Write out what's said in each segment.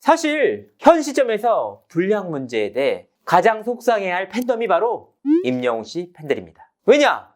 사실 현 시점에서 불량 문제에 대해 가장 속상해할 팬덤이 바로 임영웅 씨 팬들입니다. 왜냐?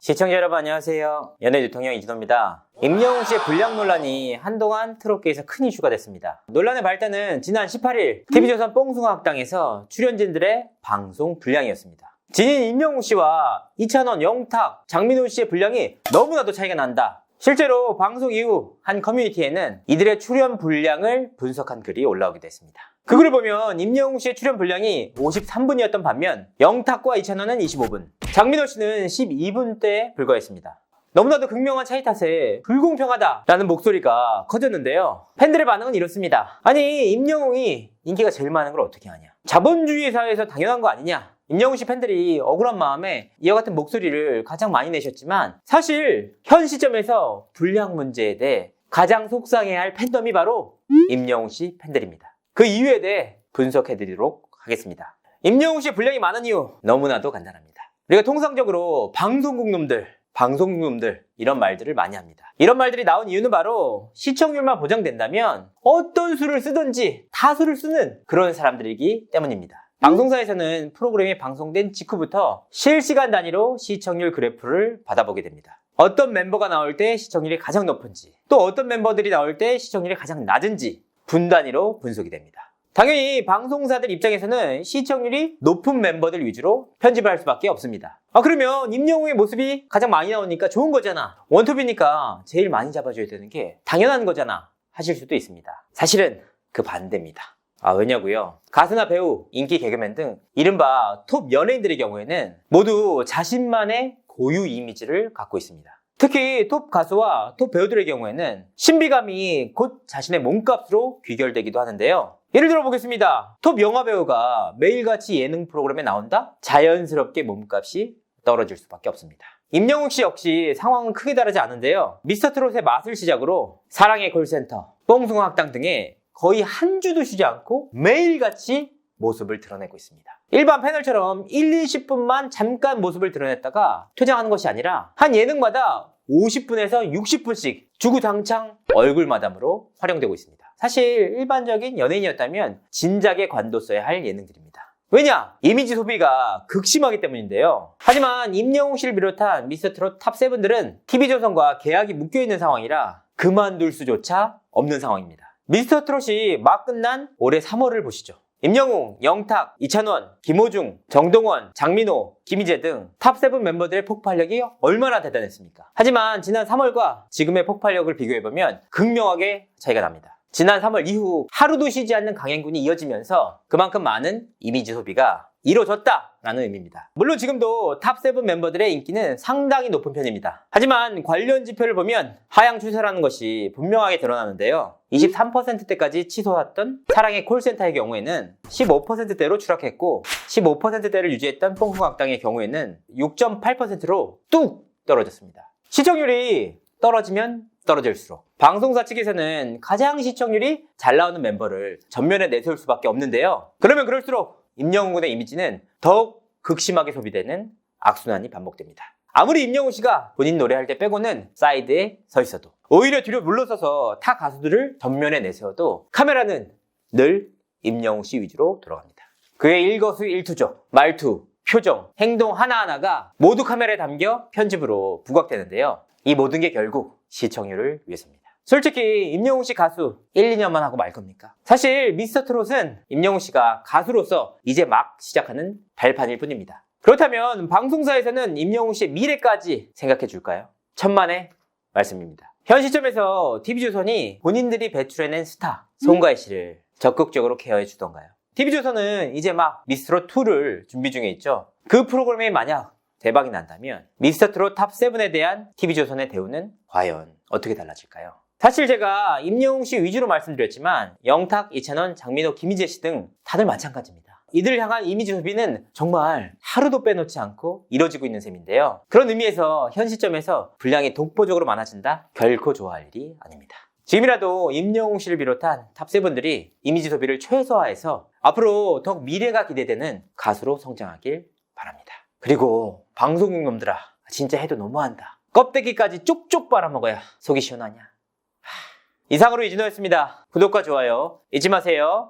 시청자 여러분 안녕하세요. 연예대통령 이진호입니다. 임영웅 씨의 불량 논란이 한동안 트롯계에서 큰 이슈가 됐습니다. 논란의 발단은 지난 18일 TV조선 뽕숭아학당에서 출연진들의 방송 불량이었습니다. 진인 임영웅 씨와 이찬원, 영탁, 장민호 씨의 분량이 너무나도 차이가 난다. 실제로 방송 이후 한 커뮤니티에는 이들의 출연 분량을 분석한 글이 올라오기도 했습니다. 그 글을 보면 임영웅 씨의 출연 분량이 53분이었던 반면 영탁과 이찬원은 25분, 장민호 씨는 12분대에 불과했습니다. 너무나도 극명한 차이 탓에 불공평하다라는 목소리가 커졌는데요. 팬들의 반응은 이렇습니다. 아니 임영웅이 인기가 제일 많은 걸 어떻게 하냐? 자본주의 사회에서 당연한 거 아니냐? 임영웅 씨 팬들이 억울한 마음에 이와 같은 목소리를 가장 많이 내셨지만 사실 현 시점에서 불량 문제에 대해 가장 속상해할 팬덤이 바로 임영웅 씨 팬들입니다. 그 이유에 대해 분석해드리도록 하겠습니다. 임영웅 씨 분량이 많은 이유 너무나도 간단합니다. 우리가 통상적으로 방송국 놈들 이런 말들을 많이 합니다. 이런 말들이 나온 이유는 바로 시청률만 보장된다면 어떤 수를 쓰든지 다수를 쓰는 그런 사람들이기 때문입니다. 방송사에서는 프로그램이 방송된 직후부터 실시간 단위로 시청률 그래프를 받아보게 됩니다. 어떤 멤버가 나올 때 시청률이 가장 높은지, 또 어떤 멤버들이 나올 때 시청률이 가장 낮은지 분 단위로 분석이 됩니다. 당연히 방송사들 입장에서는 시청률이 높은 멤버들 위주로 편집을 할 수밖에 없습니다. 그러면 임영웅의 모습이 가장 많이 나오니까 좋은 거잖아. 원톱이니까 제일 많이 잡아줘야 되는 게 당연한 거잖아 하실 수도 있습니다. 사실은 그 반대입니다. 왜냐고요? 가수나 배우, 인기 개그맨 등 이른바 톱 연예인들의 경우에는 모두 자신만의 고유 이미지를 갖고 있습니다. 특히 톱 가수와 톱 배우들의 경우에는 신비감이 곧 자신의 몸값으로 귀결되기도 하는데요. 예를 들어 보겠습니다. 톱 영화 배우가 매일같이 예능 프로그램에 나온다? 자연스럽게 몸값이 떨어질 수밖에 없습니다. 임영웅 씨 역시 상황은 크게 다르지 않은데요. 미스터트롯의 맛을 시작으로 사랑의 콜센터, 뽕숭아학당 등의 거의 한 주도 쉬지 않고 매일같이 모습을 드러내고 있습니다. 일반 패널처럼 1, 20분만 잠깐 모습을 드러냈다가 퇴장하는 것이 아니라 한 예능마다 50분에서 60분씩 주구장창 얼굴 마담으로 활용되고 있습니다. 사실 일반적인 연예인이었다면 진작에 관뒀어야 할 예능들입니다. 왜냐? 이미지 소비가 극심하기 때문인데요. 하지만 임영웅 씨를 비롯한 미스터트롯 탑7들은 TV조선과 계약이 묶여있는 상황이라 그만둘 수조차 없는 상황입니다. 미스터트롯이 막 끝난 올해 3월을 보시죠. 임영웅, 영탁, 이찬원, 김호중, 정동원, 장민호, 김희재 등 탑7 멤버들의 폭발력이 얼마나 대단했습니까? 하지만 지난 3월과 지금의 폭발력을 비교해보면 극명하게 차이가 납니다. 지난 3월 이후 하루도 쉬지 않는 강행군이 이어지면서 그만큼 많은 이미지 소비가 이루어졌다라는 의미입니다. 물론 지금도 탑7 멤버들의 인기는 상당히 높은 편입니다. 하지만 관련 지표를 보면 하향 추세라는 것이 분명하게 드러나는데요. 23%대까지 치솟았던 사랑의 콜센터의 경우에는 15%대로 추락했고 15%대를 유지했던 뽕숭아학당의 경우에는 6.8%로 뚝 떨어졌습니다. 시청률이 떨어지면 떨어질수록 방송사 측에서는 가장 시청률이 잘 나오는 멤버를 전면에 내세울 수밖에 없는데요. 그러면 그럴수록 임영웅 군의 이미지는 더욱 극심하게 소비되는 악순환이 반복됩니다. 아무리 임영웅 씨가 본인 노래할 때 빼고는 사이드에 서 있어도 오히려 뒤로 물러서서 타 가수들을 전면에 내세워도 카메라는 늘 임영웅 씨 위주로 돌아갑니다. 그의 일거수일투족, 말투, 표정, 행동 하나하나가 모두 카메라에 담겨 편집으로 부각되는데요. 이 모든 게 결국 시청률을 위해서입니다. 솔직히 임영웅 씨 가수 1, 2년만 하고 말 겁니까? 사실 미스터트롯은 임영웅 씨가 가수로서 이제 막 시작하는 발판일 뿐입니다. 그렇다면 방송사에서는 임영웅 씨의 미래까지 생각해 줄까요? 천만의 말씀입니다. 현 시점에서 TV조선이 본인들이 배출해낸 스타 송가희 씨를 적극적으로 케어해 주던가요? TV조선은 이제 막 미스터트롯2를 준비 중에 있죠. 그 프로그램이 만약 대박이 난다면 미스터트롯 탑7에 대한 TV조선의 대우는 과연 어떻게 달라질까요? 사실 제가 임영웅 씨 위주로 말씀드렸지만 영탁, 이찬원, 장민호, 김희재 씨 등 다들 마찬가지입니다. 이들을 향한 이미지 소비는 정말 하루도 빼놓지 않고 이뤄지고 있는 셈인데요. 그런 의미에서 현 시점에서 분량이 독보적으로 많아진다? 결코 좋아할 일이 아닙니다. 지금이라도 임영웅 씨를 비롯한 탑7들이 이미지 소비를 최소화해서 앞으로 더욱 미래가 기대되는 가수로 성장하길 바랍니다. 그리고 방송국 놈들아 진짜 해도 너무한다. 껍데기까지 쪽쪽 빨아먹어야 속이 시원하냐. 이상으로 이진호였습니다. 구독과 좋아요 잊지 마세요.